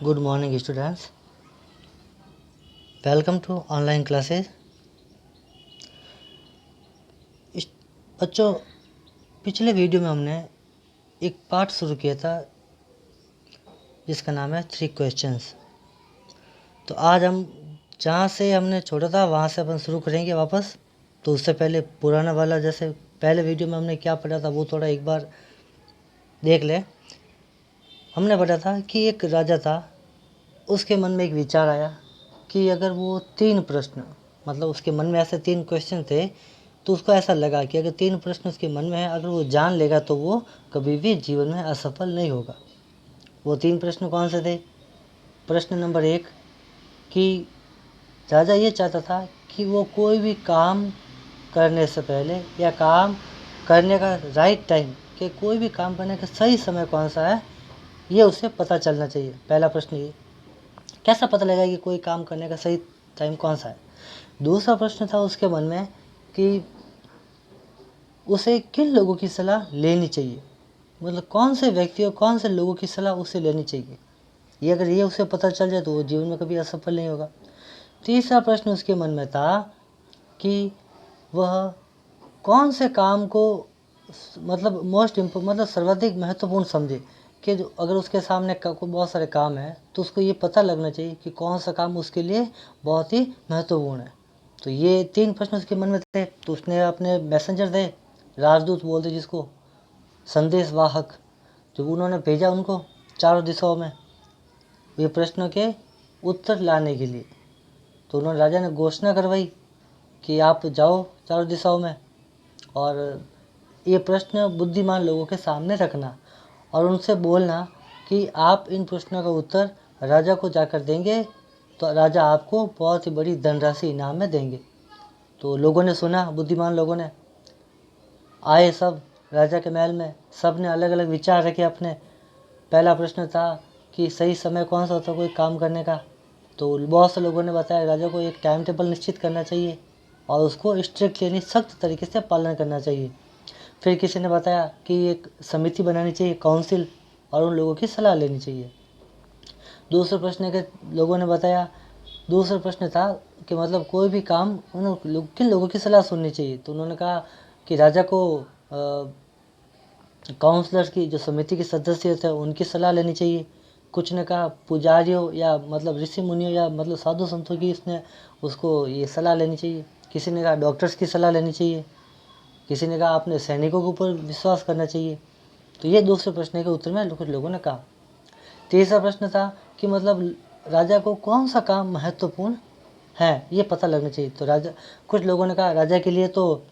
Good morning students. Welcome to online classes. बच्चों, पिछले video में हमने एक पार्ट शुरू किया था जिसका नाम है 3 क्वेश्चंस। तो आज हम जहाँ से हमने छोड़ा था वहाँ से अपन शुरू करेंगे वापस। तो उससे पहले पुराना वाला जैसे पहले वीडियो में हमने क्या पढ़ा था वो थोड़ा एक बार देख ले। हमने पढ़ा था कि एक राजा था, उसके मन में एक विचार आया कि अगर वो 3 प्रश्न मतलब उसके मन में ऐसे 3 क्वेश्चन थे, तो उसको ऐसा लगा कि अगर 3 प्रश्न उसके मन में है, अगर वो जान लेगा तो वो कभी भी जीवन में असफल नहीं होगा। वो 3 प्रश्न कौन से थे? प्रश्न नंबर 1 कि राजा ये चाहता था कि वो कोई भी काम करने से पहले या काम करने का राइट टाइम, कि कोई भी काम करने का सही समय कौन सा है, ये उसे पता चलना चाहिए। पहला प्रश्न ये, कैसा पता लगेगा कि कोई काम करने का सही टाइम कौन सा है। दूसरा प्रश्न था उसके मन में कि उसे किन लोगों की सलाह लेनी चाहिए, मतलब कौन से व्यक्तियों कौन से लोगों की सलाह उसे लेनी चाहिए। ये अगर ये उसे पता चल जाए तो वो जीवन में कभी असफल नहीं होगा। तीसरा प्रश्न उसके मन में था कि वह कौन से काम को मतलब मतलब सर्वाधिक महत्वपूर्ण समझे, कि जो अगर उसके सामने बहुत सारे काम हैं तो उसको ये पता लगना चाहिए कि कौन सा काम उसके लिए बहुत ही महत्वपूर्ण है। तो ये 3 प्रश्न उसके मन में थे। तो उसने अपने मैसेंजर थे, राजदूत बोलते जिसको, संदेश वाहक, जो उन्होंने भेजा उनको चारों दिशाओं में ये प्रश्नों के उत्तर लाने के लिए। तो उन्होंने राजा ने घोषणा करवाई कि आप जाओ चारों दिशाओं में और ये प्रश्न बुद्धिमान लोगों के सामने रखना और उनसे बोलना कि आप इन प्रश्नों का उत्तर राजा को जाकर देंगे तो राजा आपको बहुत ही बड़ी धनराशि इनाम में देंगे। तो लोगों ने सुना, बुद्धिमान लोगों ने आए सब राजा के महल में। सब ने अलग अलग विचार रखे अपने। पहला प्रश्न था कि सही समय कौन सा होता है कोई काम करने का। तो बहुत से लोगों ने बताया राजा को एक टाइम टेबल निश्चित करना चाहिए और उसको स्ट्रिक्ट यानी सख्त तरीके से पालन करना चाहिए। फिर किसी ने बताया कि एक समिति बनानी चाहिए, काउंसिल, और उन लोगों की सलाह लेनी चाहिए। दूसरे प्रश्न के लोगों ने बताया, दूसरा प्रश्न था कि मतलब कोई भी काम किन लोगों की सलाह सुननी चाहिए। तो उन्होंने कहा कि राजा को काउंसलर्स की, जो समिति के सदस्य थे, उनकी सलाह लेनी चाहिए। कुछ ने कहा पुजारियों या मतलब ऋषि मुनियों या मतलब साधु संतों की इसने उसको ये सलाह लेनी चाहिए। किसी ने कहा डॉक्टर्स की सलाह लेनी चाहिए। किसी ने कहा अपने सैनिकों के ऊपर विश्वास करना चाहिए। तो ये दूसरे प्रश्न के उत्तर में कुछ लोगों ने कहा। तीसरा प्रश्न था कि मतलब राजा को कौन सा काम महत्वपूर्ण है ये पता लगना चाहिए। तो राजा, कुछ लोगों ने कहा राजा के लिए तो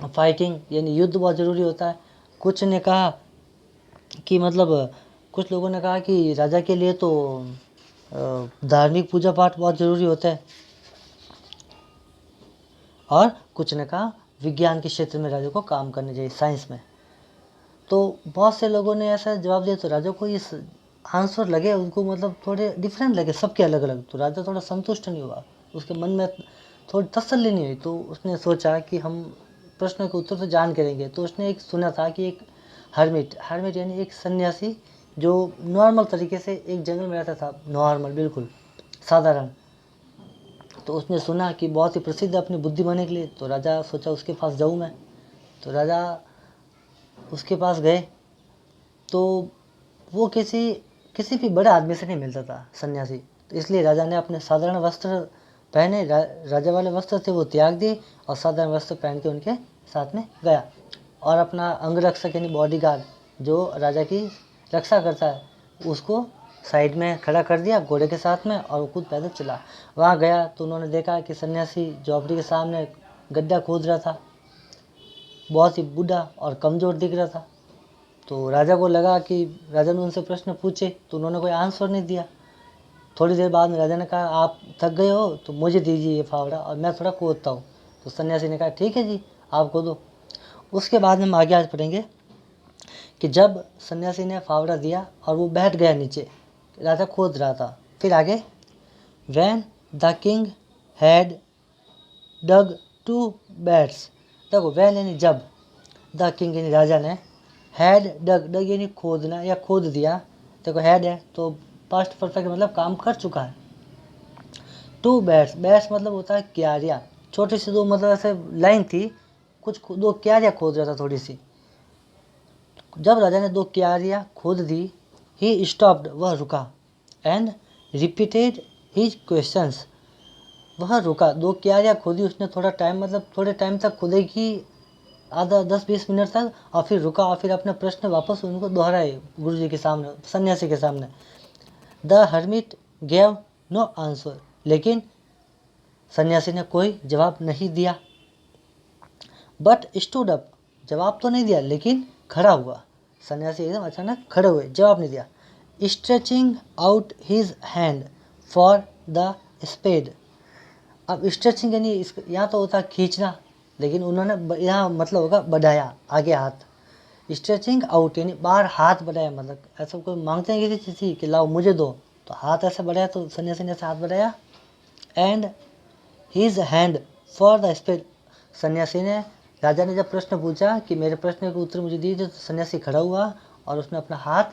फाइटिंग यानी युद्ध बहुत ज़रूरी होता है। कुछ ने कहा कि मतलब कुछ लोगों ने कहा कि राजा के लिए तो धार्मिक पूजा पाठ बहुत ज़रूरी होता है। और कुछ ने कहा विज्ञान के क्षेत्र में राजा को काम करना चाहिए, साइंस में। तो बहुत से लोगों ने ऐसा जवाब दिया। तो राजा को ये आंसर लगे उनको मतलब थोड़े डिफरेंट लगे, सबके अलग अलग। तो राजा थोड़ा संतुष्ट नहीं हुआ, उसके मन में थोड़ी तसल्ली नहीं हुई। तो उसने सोचा कि हम प्रश्न के उत्तर तो जान करेंगे। तो उसने एक सुना था कि एक हर्मिट यानी एक सन्यासी जो नॉर्मल तरीके से एक जंगल में रहता था, नॉर्मल बिल्कुल साधारण। तो उसने सुना कि बहुत ही प्रसिद्ध अपनी बुद्धि बनने के लिए। तो राजा सोचा उसके पास जाऊँ मैं। तो राजा उसके पास गए तो वो किसी भी बड़े आदमी से नहीं मिलता था सन्यासी। तो इसलिए राजा ने अपने साधारण वस्त्र पहने, राजा वाले वस्त्र थे वो त्याग दिए और साधारण वस्त्र पहन के उनके साथ में गया। और अपना अंगरक्षक यानी बॉडीगार्ड जो राजा की रक्षा करता है उसको साइड में खड़ा कर दिया घोड़े के साथ में और वो खुद पैदल चला। वहाँ गया तो उन्होंने देखा कि सन्यासी झोपड़ी के सामने गड्ढा खोद रहा था, बहुत ही बूढ़ा और कमज़ोर दिख रहा था। तो राजा को लगा कि राजा ने उनसे प्रश्न पूछे तो उन्होंने कोई आंसर नहीं दिया। थोड़ी देर बाद में राजा ने कहा आप थक गए हो तो मुझे दीजिए ये फावड़ा और मैं थोड़ा कूदता हूँ। तो सन्यासी ने कहा ठीक है जी आप कूदो। उसके बाद हम आगे आज पढ़ेंगे कि जब सन्यासी ने फावड़ा दिया और वो बैठ गया नीचे, राजा कूद रहा था। फिर आगे, when the king had dug 2 beds. देखो वैन यानी जब, द किंग यानी राजा ने, हैड डग यानी खोदना या खोद दिया। देखो हैड है तो पास्ट परफेक्ट मतलब काम कर चुका है। टू बैट्स, बैट्स मतलब होता है क्यारियाँ, छोटी सी दो मतलब ऐसे लाइन थी, कुछ दो क्यारियाँ खोद रहा था थोड़ी सी। जब राजा ने दो क्यारियाँ खोद दी, ही स्टॉप्ड, वह रुका, एंड रिपीटेड हिज क्वेश्चंस, वह रुका, दो क्यारियाँ खोदी उसने, थोड़ा टाइम मतलब थोड़े टाइम तक खोदेगी, आधा 10-20 मिनट तक, और फिर रुका और फिर अपने प्रश्न वापस उनको दोहराए गुरुजी के सामने, सन्यासी के सामने। The hermit gave no answer, लेकिन सन्यासी ने कोई जवाब नहीं दिया। बट स्टूड अप, जवाब तो नहीं दिया लेकिन खड़ा हुआ। सन्यासी एकदम अचानक खड़े हुए, जवाब नहीं दिया। Stretching out his hand for the spade, अब स्ट्रेचिंग यानी यहाँ तो होता है खींचना, लेकिन उन्होंने यहाँ मतलब होगा बढ़ाया आगे हाथ। स्ट्रेचिंग आउट यानी बाहर हाथ बढ़ाया, मतलब ऐसा कोई मांगते हैं किसी चीज़ कि लाओ मुझे दो, तो हाथ ऐसे बढ़ाया, तो सन्यासी ने ऐसे हाथ बढ़ाया। And his hand for the spade, सन्यासी ने, राजा ने जब प्रश्न पूछा कि मेरे प्रश्न के उत्तर मुझे दीजिए, तो सन्यासी खड़ा हुआ और उसने अपना हाथ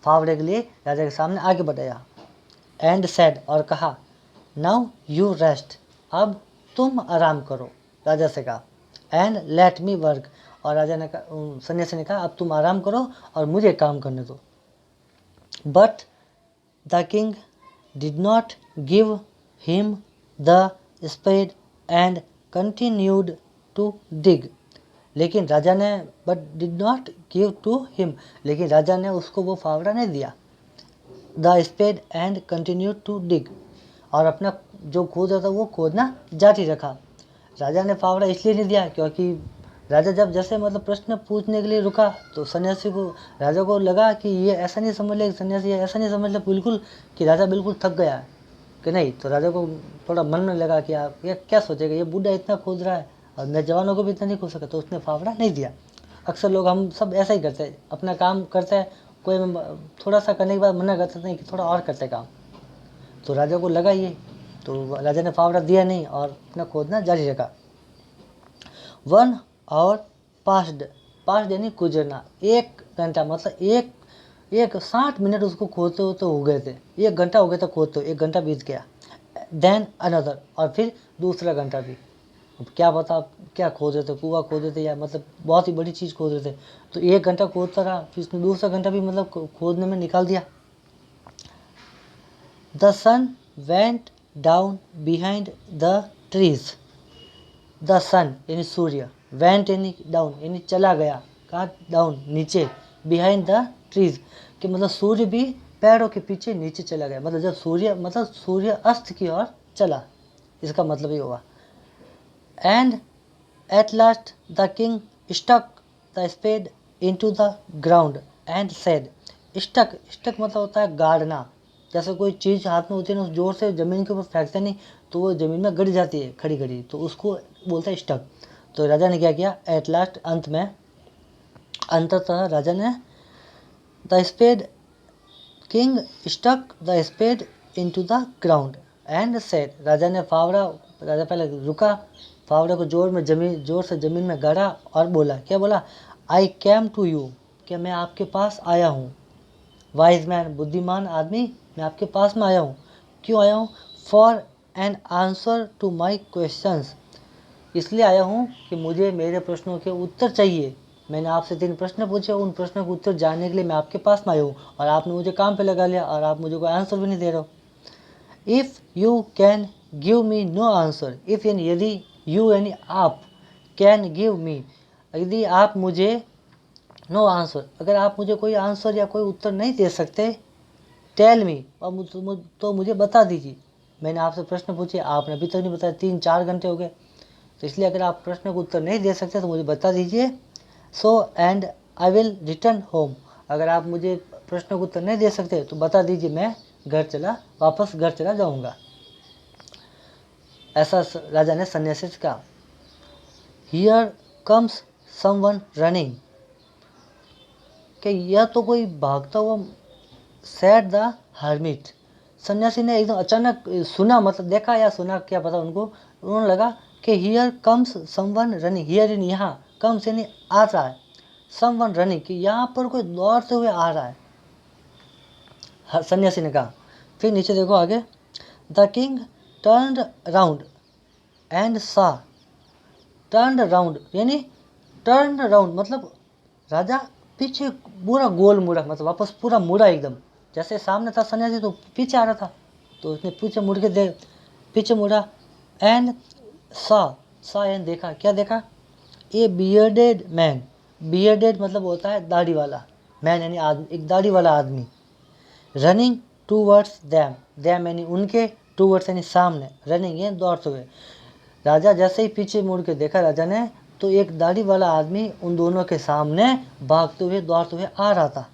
फावड़े के लिए राजा के सामने आगे बढ़ाया। एंड सेड, और कहा, नाउ यू रेस्ट, अब तुम आराम करो, राजा से कहा। एंड लेट मी वर्क, और राजा ने कहा, सन्यासी ने कहा अब तुम आराम करो और मुझे काम करने दो। But the king did not give him the spade and continued to dig, लेकिन राजा ने, but did not give to him, लेकिन राजा ने उसको वो फावड़ा नहीं दिया। The spade and continue to dig, और अपना जो खोद रहा था वो खोदना जारी रखा। राजा ने फावड़ा इसलिए नहीं दिया क्योंकि राजा जब जैसे मतलब प्रश्न पूछने के लिए रुका, तो सन्यासी को, राजा को लगा कि ये ऐसा नहीं समझ ले, सन्यासी ऐसा नहीं समझ ले बिल्कुल कि राजा बिल्कुल थक गया है कि नहीं, तो राजा को थोड़ा मन में लगा कि आप ये क्या सोचेगा, ये बूढ़ा इतना खोद रहा है और मैं जवानों को भी इतना नहीं खोद सका, तो उसने फावड़ा नहीं दिया। अक्सर लोग, हम सब ऐसा ही करते हैं, अपना काम करते हैं, कोई थोड़ा सा करने के बाद मना करते हैं कि थोड़ा और करते काम, तो राजा को लगा ये, तो राजा ने फावड़ा दिया नहीं और अपना खोदना जारी रखा। 1 आवर पास्ड, पास्ड यानी गुजरना, 1 घंटा मतलब एक 60 मिनट उसको खोदते होते हो गए थे, 1 घंटा हो गया था खोदते, 1 घंटा बीत गया। देन अनदर, और फिर दूसरा घंटा भी, अब क्या पता आप क्या खोद रहे थे, कुआं खोद रहे थे या मतलब बहुत ही बड़ी चीज़ खोद रहे थे, तो 1 घंटा खोदता रहा, फिर उसने दूसरा घंटा भी मतलब खोदने में निकाल दिया। The sun went down behind the trees, the sun यानी सूर्य, वेंट यानी डाउन यानी चला गया, कहाँ डाउन नीचे, बिहाइंड द ट्रीज कि मतलब सूर्य भी पैरों के पीछे नीचे चला गया, मतलब जब सूर्य मतलब सूर्य अस्त की ओर चला, इसका मतलब ये हुआ। And at last the king stuck the spade into the ground and said, stuck, stuck मतलब होता है गाड़ना, जैसे कोई चीज़ हाथ में होती है ना, जोर से ज़मीन के ऊपर फेंकते नहीं तो वो ज़मीन में गड़ जाती है खड़ी खड़ी, तो उसको बोलते हैं स्टक। तो राजा ने क्या किया, एट लास्ट अंत में, अंततः राजा ने, the spade, king stuck the spade into the ground and said, राजा ने फावड़ा, राजा पहले रुका, फावड़े को जोर से ज़मीन में गाड़ा और बोला, क्या बोला, आई कैम टू यू, क्या मैं आपके पास आया हूँ, वाइज मैन, बुद्धिमान आदमी, मैं आपके पास में आया हूँ। क्यों आया हूँ, for an answer to my questions, इसलिए आया हूँ कि मुझे मेरे प्रश्नों के उत्तर चाहिए, मैंने आपसे 3 प्रश्न पूछे, उन प्रश्नों के उत्तर जानने के लिए मैं आपके पास में आया हूँ, और आपने मुझे काम पे लगा लिया और आप मुझे कोई आंसर भी नहीं दे रहे हो। If you can give me know answer, if यानी यदि, यू यानी आप, कैन गिव मी यदि आप मुझे, नो आंसर अगर आप मुझे कोई आंसर या कोई उत्तर नहीं दे सकते, टेल मी, और तो मुझे बता दीजिए, मैंने आपसे प्रश्न पूछे आपने अभी तक नहीं बताया, 3-4 घंटे हो गए, तो इसलिए अगर आप प्रश्न का उत्तर नहीं दे सकते तो मुझे बता दीजिए। So and I will return home, अगर आप मुझे प्रश्न का उत्तर नहीं दे सकते तो बता दीजिए, मैं वापस घर चला जाऊंगा। ऐसा राजा ने सन्यासी से कहा। हियर कम्स समवन रनिंग, कि यह तो कोई भागता हुआ, सैड द हर्मिट, सन्यासी ने एकदम अचानक सुना, मतलब देखा या सुना क्या पता उनको, उन्होंने लगा कि here comes someone running, here in यहाँ, कम्स यानी आ रहा है, समवन रनिंग कि यहाँ पर कोई दौड़ते हुए आ रहा है। सन्यासी ने कहा। फिर नीचे देखो आगे, the king turned round and सा। टर्न्ड राउंड यानी टर्न्ड राउंड मतलब राजा पीछे पूरा गोल मुड़ा, मतलब वापस पूरा मुड़ा एकदम। जैसे सामने था सन्यासी तो पीछे आ रहा था, तो उसने पीछे मुड़ के पीछे मुड़ा। एंड सा एंड देखा, क्या देखा? ए बियर्डेड मैन। बियर्डेड मतलब होता है दाढ़ी वाला, मैन यानी आदमी, एक दाढ़ी वाला आदमी। रनिंग टूवर्ड्स दैम, दैम यानी उनके, टूवर्ड्स यानी सामने, रनिंग ये दौड़ते हुए। राजा जैसे ही पीछे मुड़ के देखा राजा ने, तो एक दाढ़ी वाला आदमी उन दोनों के सामने भागते हुए दौड़ते हुए आ रहा था।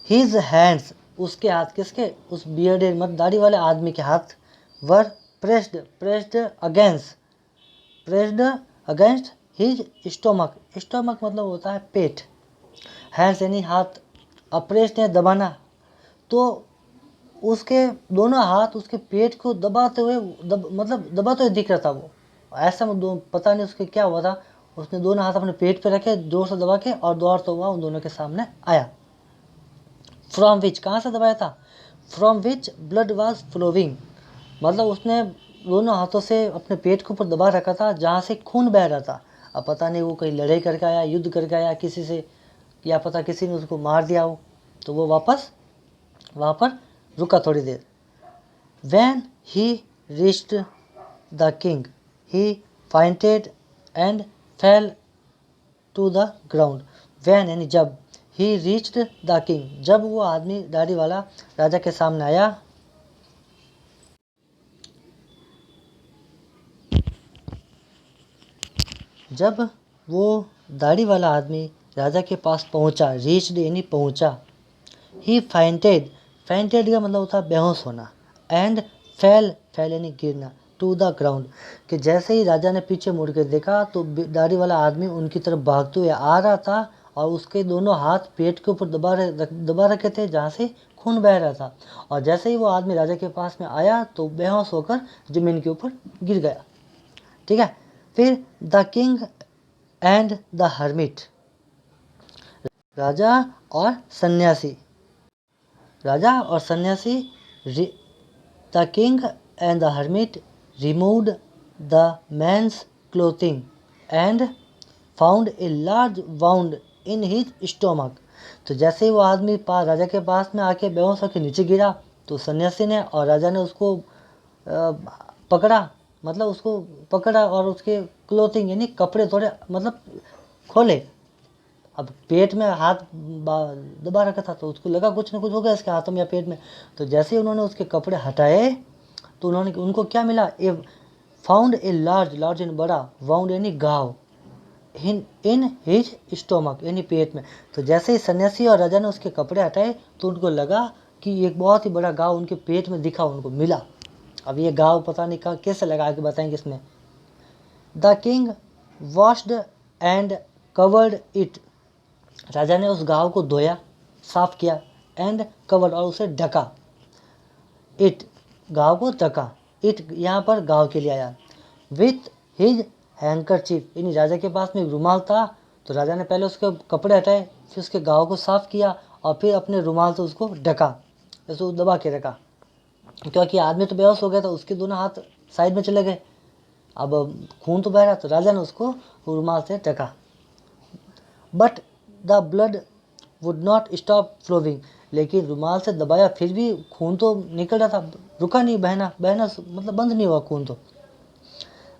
हिज हैंड्स, उसके हाथ, किसके? उस बियर्डेड मतलब दाढ़ी वाले आदमी के हाथ, were pressed against his stomach. Stomach मतलब होता है पेट, हैंड्स यानी हाथ, अप्रेस्ड है दबाना, तो उसके दोनों हाथ उसके पेट को दबाते हुए मतलब दबाते हुए दिख रहा था वो। ऐसा पता नहीं उसके क्या हुआ था, उसने दोनों हाथ अपने पेट पे रखे जोर से दबा के और दौड़ता हुआ उन दोनों के सामने आया। फ्रॉम विच, कहाँ से दबाया था? From which blood was flowing, मतलब उसने दोनों हाथों से अपने पेट के ऊपर दबा रखा था जहाँ से खून बह रहा था। अब पता नहीं वो कहीं लड़ाई करके आया, युद्ध करके आया किसी से, या पता किसी ने उसको मार दिया हो, तो वो वापस वहाँ पर रुका थोड़ी देर। When he reached the king, he fainted and fell to the ground. When यानी जब, he reached the king, जब वो आदमी दाढ़ी वाला राजा के सामने आया, जब वो दाढ़ी वाला आदमी राजा के पास पहुंचा, रीच्ड यानी पहुंचा, ही फाइंटेड, फाइंटेड का मतलब होता है बेहोश होना, एंड फेल यानी गिरना, टू द ग्राउंड, कि जैसे ही राजा ने पीछे मुड़ के देखा तो दाढ़ी वाला आदमी उनकी तरफ भागते हुए आ रहा था और उसके दोनों हाथ पेट के ऊपर दबा रखे थे जहाँ से खून बह रहा था। और जैसे ही वो आदमी राजा के पास में आया तो बेहोश होकर जमीन के ऊपर गिर गया। ठीक है। फिर the king and the hermit, राजा और सन्यासी, राजा और सन्यासी, the king and the hermit removed the man's clothing and found a large wound in his stomach. तो जैसे ही वो आदमी राजा के पास में आके बेहोश होकर नीचे गिरा, तो सन्यासी ने और राजा ने उसको पकड़ा, मतलब उसको पकड़ा और उसके क्लोथिंग यानी कपड़े थोड़े मतलब खोले। अब पेट में हाथ दबा रखा था तो उसको लगा कुछ ना कुछ हो गया इसके हाथों में या पेट में। तो जैसे ही उन्होंने उसके कपड़े हटाए तो उनको क्या मिला? ए फाउंड ए लार्ज इन बड़ा, वाउंड यानी घाव, इन हिज स्टोमक यानी पेट में। तो जैसे ही सन्यासी और राजा ने उसके कपड़े हटाए तो उनको लगा कि एक बहुत ही बड़ा घाव उनके पेट में दिखा, उनको मिला। अब ये घाव पता नहीं कहाँ कैसे लगा के बताएंगे इसमें। The king washed and covered it, राजा ने उस घाव को धोया, साफ किया, एंड कवर्ड और उसे ढका, इट घाव को ढका, इट यहाँ पर घाव के लिए आया, विथ हिज हैंकरचीफ यानी राजा के पास में एक रुमाल था, तो राजा ने पहले उसके कपड़े हटाए, फिर उसके घाव को साफ किया और फिर अपने रुमाल से उसको ढका, उसको दबा के रखा, क्योंकि आदमी तो बेहोश हो गया था, उसके दोनों हाथ साइड में चले गए, अब खून तो बह रहा, तो राजा ने उसको रुमाल से ढका। But the blood would not stop flowing, लेकिन रुमाल से दबाया फिर भी खून तो निकल रहा था, रुका नहीं, बहना मतलब बंद नहीं हुआ खून तो।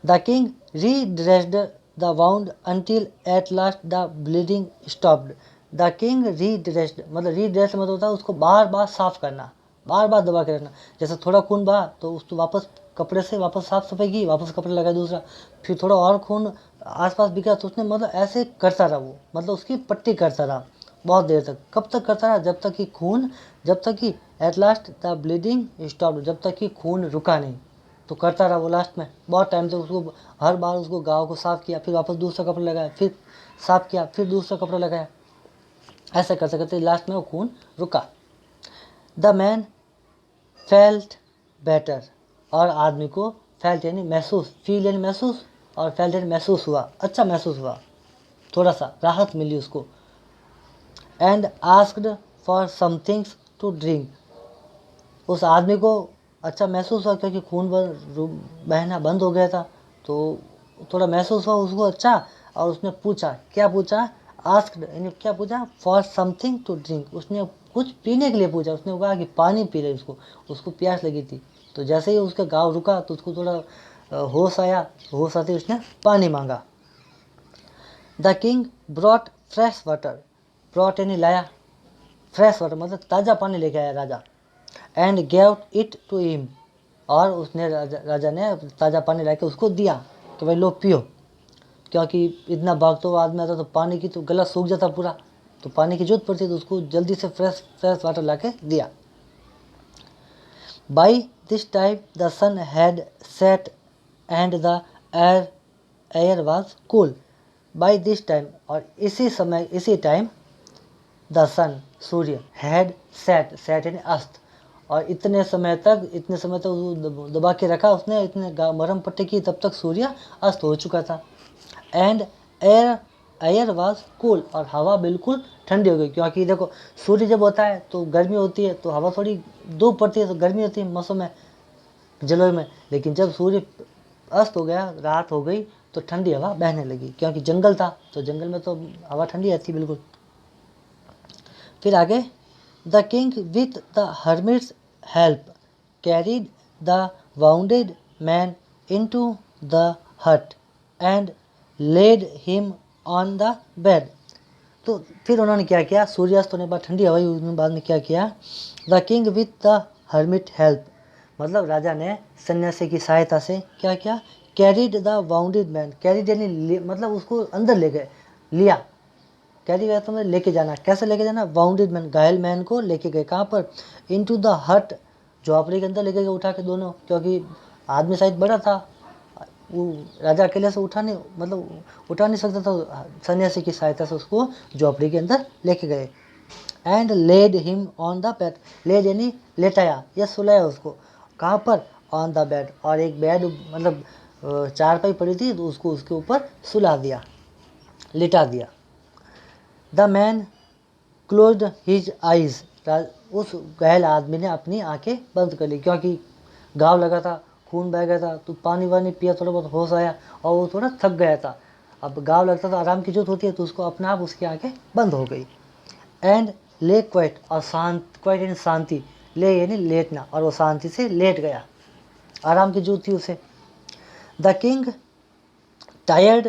The king redressed the wound until at last the bleeding stopped. The king redressed मतलब रीड्रेस्ड मतलब होता है उसको बार बार साफ करना, बार बार दबा के रखना। जैसे थोड़ा खून बहा तो उसको वापस कपड़े से वापस साफ सफाई की, वापस कपड़े लगाए दूसरा, फिर थोड़ा और खून आसपास बिखरा तो उसने मतलब ऐसे करता रहा, वो मतलब उसकी पट्टी करता रहा बहुत देर तक। कब तक करता रहा? जब तक कि eight last the bleeding stop, जब तक कि खून रुका नहीं, तो करता रहा वो लास्ट में बहुत टाइम तक। उसको हर बार उसको घाव को साफ किया, फिर वापस दूसरा कपड़ा लगाया, फिर साफ किया, फिर दूसरा कपड़ा लगाया, ऐसा करते करते लास्ट में वो खून रुका। द मैन फेल्ट बेटर, और आदमी को फेल्ट यानी महसूस, फील यानी महसूस, और फेल्ट यानी महसूस हुआ, अच्छा महसूस हुआ, थोड़ा सा राहत मिली उसको। And asked for some things to drink. उस आदमी को अच्छा महसूस हुआ क्योंकि खून बहना बंद हो गया था, तो थोड़ा महसूस हुआ उसको अच्छा। और उसने पूछा, क्या पूछा, आस्क्ड, यानी क्या पूछा, फॉर समथिंग टू ड्रिंक। उसने कुछ पीने के लिए पूछा, उसने कहा कि पानी पी ले उसको प्यास लगी थी। तो जैसे ही उसका गाँव रुका तो उसको थोड़ा होश आया, होश आते उसने पानी मांगा। The king brought fresh water, brought यानी लाया, फ्रेश वाटर मतलब ताज़ा पानी लेके आया राजा। And gave it to him, और उसने राजा ने ताज़ा पानी लाके उसको दिया कि भाई लो पियो, क्योंकि इतना भागते हुआ आदमी आता तो पानी की तो गला सूख जाता पूरा, तो पानी की जरूरत पड़ती, तो उसको जल्दी से फ्रेश वाटर लाके दिया। By this time the sun had set and the air was cool. By this time, और इसी समय, इसी टाइम, द सन सूर्य, हैड सेट यानी अस्त, और इतने समय तक वो दबा के रखा उसने, इतने मरहम पट्टी की, तब तक सूर्य अस्त हो चुका था। एंड एयर वाज कूल, और हवा बिल्कुल ठंडी हो गई, क्योंकि देखो सूर्य जब होता है तो गर्मी होती है, तो हवा थोड़ी धूप पड़ती है तो गर्मी होती है मौसम में, जलवायु में। लेकिन जब सूर्य अस्त हो गया, रात हो गई, तो ठंडी हवा बहने लगी, क्योंकि जंगल था तो जंगल में तो हवा ठंडी रहती बिल्कुल। फिर आगे, the king with the hermit's help carried the wounded man into the hut and laid him on the bed. तो फिर उन्होंने क्या किया, सूर्यास्त होने के बाद ठंडी हवा हुई, बाद में क्या किया, the king with the hermit help, मतलब राजा ने सन्यासी की सहायता से क्या किया, carried the wounded man, carried यानी मतलब उसको अंदर ले गए, लिया, कैरी गया तो मतलब लेके जाना, कैसे लेके जाना, वाउंडेड मैन, घायल मैन को लेके गए, कहाँ पर, इनटू द हट, झोपड़ी के अंदर लेके गए उठा के दोनों, क्योंकि आदमी शायद बड़ा था, वो राजा अकेले से उठा नहीं सकता था, सन्यासी की सहायता से उसको झोपड़ी के अंदर लेके गए। And laid him on the bed, laid यानी लेटाया या सुलाया उसको, कहाँ पर, ऑन द बेड, और एक बेड मतलब चारपाई पड़ी थी तो उसको उसके ऊपर सुला दिया, लिटा दिया। The man closed his eyes, उस घायल आदमी ने अपनी आंखें बंद कर ली, क्योंकि घाव लगा था, खून बह गया था, तो पानी वानी पिया, थोड़ा बहुत होश आया, और वो थोड़ा थक गया था। अब घाव लगता तो आराम की जरूरत होती है, तो उसको अपने आप उसकी आंखें बंद हो गई। एंड ले क्वाइट, और शांत, क्वाइट यानी शांति, ले यानी लेटना, और वो शांति से लेट गया, आराम की जरूरत थी उसे। The king tired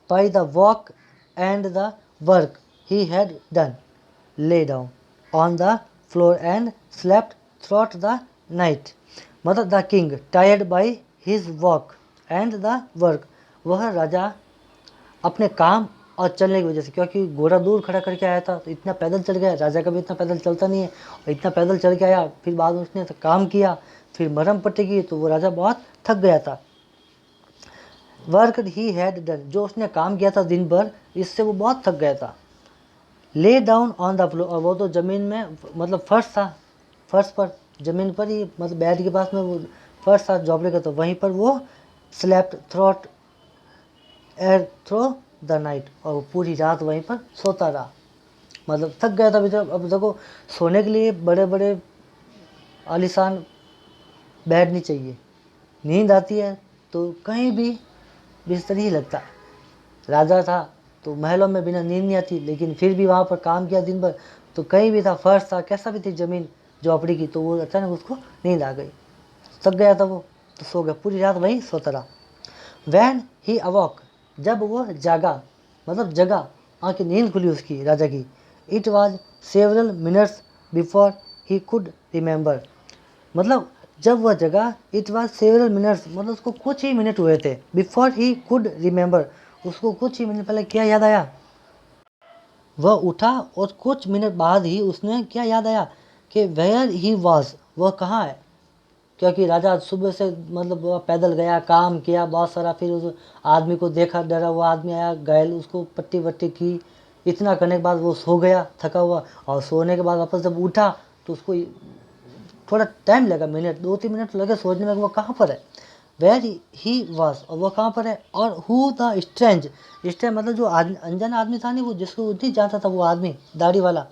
by the walk and the work he had done lay down on the floor and slept throughout the night। मतलब the king tired by his walk and the work, वह राजा अपने काम और चलने की वजह से, क्योंकि घोड़ा दूर खड़ा करके आया था तो इतना पैदल चल गया, राजा का भी इतना पैदल चलता नहीं है, और इतना पैदल चल के आया, फिर बाद में उसने तो काम किया, फिर मरहम पट्टी की, तो वो राजा बहुत थक गया था। वर्क ही हैड डन, जो उसने काम किया था दिन भर, इससे वो बहुत थक गया था। Lay down on the floor, और वो तो ज़मीन में मतलब फर्श था, फर्श पर, ज़मीन पर ही, मतलब बेड के पास में वो फर्श था झोपड़े का, तो वहीं पर वो स्लेप्ट थ्रो द नाइट, और वो पूरी रात वहीं पर सोता रहा, मतलब थक गया था बेचारा। अब देखो सोने के लिए बड़े बड़े आलीशान बेड नहीं चाहिए, नींद आती है तो कहीं भी बिस्तर ही लगता। राजा था तो महलों में बिना नींद नहीं आती, लेकिन फिर भी वहाँ पर काम किया दिन भर, तो कहीं भी था, फर्श था, कैसा भी थी ज़मीन झोपड़ी की, तो वो अचानक उसको नींद आ गई, थक गया था वो, तो सो गया, पूरी रात वहीं सोता रहा। वैन ही अवॉक, जब वो जागा, मतलब जगा, आँखें नींद खुली उसकी राजा की, it was several minutes before he could remember, मतलब जब वह जगा, इट वॉज सेवरल मिनट्स, मतलब उसको कुछ ही मिनट हुए थे, बिफोर ही कुड रिमेंबर, उसको कुछ ही मिनट पहले क्या याद आया, वह उठा और कुछ मिनट बाद ही उसने क्या याद आया कि वेयर ही वॉज, वह कहाँ है, क्योंकि राजा सुबह से मतलब वह पैदल गया, काम किया बहुत सारा, फिर उस आदमी को देखा, डरा हुआ आदमी आया, घायल, उसको पट्टी वट्टी की, इतना करने के बाद वो सो गया थका हुआ, और सोने के बाद वापस जब उठा तो उसको थोड़ा टाइम लगा, मिनट 2-3 मिनट लगे सोचने में कि वो कहाँ पर है, वेयर ही वॉज, और वो कहाँ पर है, और हु द स्ट्रेंज, मतलब जो अनजान आदमी था नहीं, वो जिसको नहीं जानता था वो आदमी दाढ़ी वाला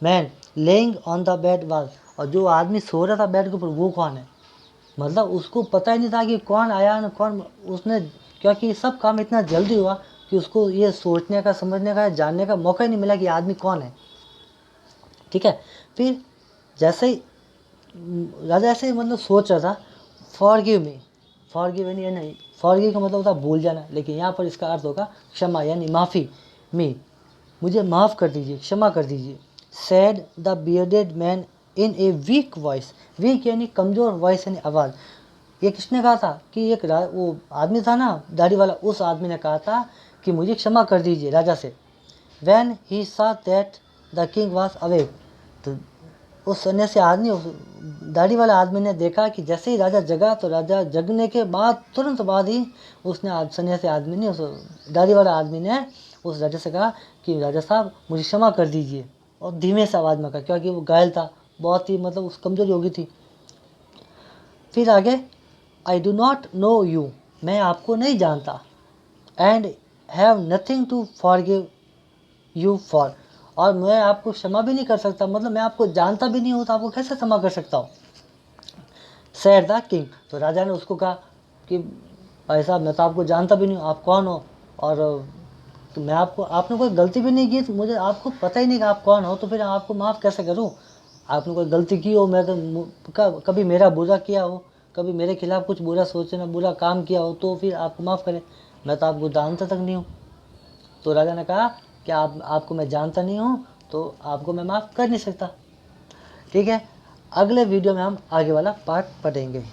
man, laying on the bed was, और जो आदमी सो रहा था बेड के ऊपर वो कौन है। मतलब उसको पता ही नहीं था कि कौन आया न कौन, उसने, क्योंकि सब काम इतना जल्दी हुआ कि उसको ये सोचने का, समझने का, जानने का मौका ही नहीं मिला कि आदमी कौन है। ठीक है। फिर जैसे ही राजा ऐसे ही मतलब सोच रहा था, फॉरगिव मी, फॉरगिव नहीं, फॉरगिव का मतलब होता है भूल जाना, लेकिन यहाँ पर इसका अर्थ होगा क्षमा यानी माफ़ी। मी, मुझे माफ़ कर दीजिए, क्षमा कर दीजिए। Said the bearded man in a weak voice, weak यानी कमज़ोर वॉइस यानी आवाज़। ये किसने कहा था कि एक वो आदमी था ना दाढ़ी वाला, उस आदमी ने कहा था कि मुझे क्षमा कर दीजिए राजा से। When he saw that the king was awake, तो उस सन्यासी आदमी, उस दाढ़ी वाला आदमी ने देखा कि जैसे ही राजा जगा, तो राजा जगने के बाद तुरंत बाद ही उसने सन्यासी आदमी ने, उस दाढ़ी वाला आदमी ने उस राजा से कहा कि राजा साहब मुझे क्षमा कर दीजिए, और धीमे से आवाज़ में कहा क्योंकि वो घायल था, बहुत ही मतलब उस कमज़ोरी हो गई थी। फिर आगे, I do not know you, मैं आपको नहीं जानता, and have nothing to forgive you for, और मैं आपको क्षमा भी नहीं कर सकता, मतलब मैं आपको जानता भी नहीं हूँ तो आपको कैसे क्षमा कर सकता हूँ। सैड द किंग, तो राजा ने उसको कहा कि भाई साहब मैं तो आपको जानता भी नहीं हूँ, आप कौन हो, और तो मैं आपको, आपने कोई गलती भी नहीं की, तो मुझे आपको पता ही नहीं कि आप कौन हो, तो फिर आपको माफ़ कैसे करूँ। आपने कोई गलती की हो, मैं तो कभी मेरा बुरा किया हो, कभी मेरे खिलाफ़ कुछ बुरा सोचना, बुरा काम किया हो, तो फिर आपको माफ़ करें, मैं तो आपको जानता तक नहीं हूँ। तो राजा ने कहा कि आपको मैं जानता नहीं हूँ, तो आपको मैं माफ़ कर नहीं सकता। ठीक है, अगले वीडियो में हम आगे वाला पार्ट पढ़ेंगे।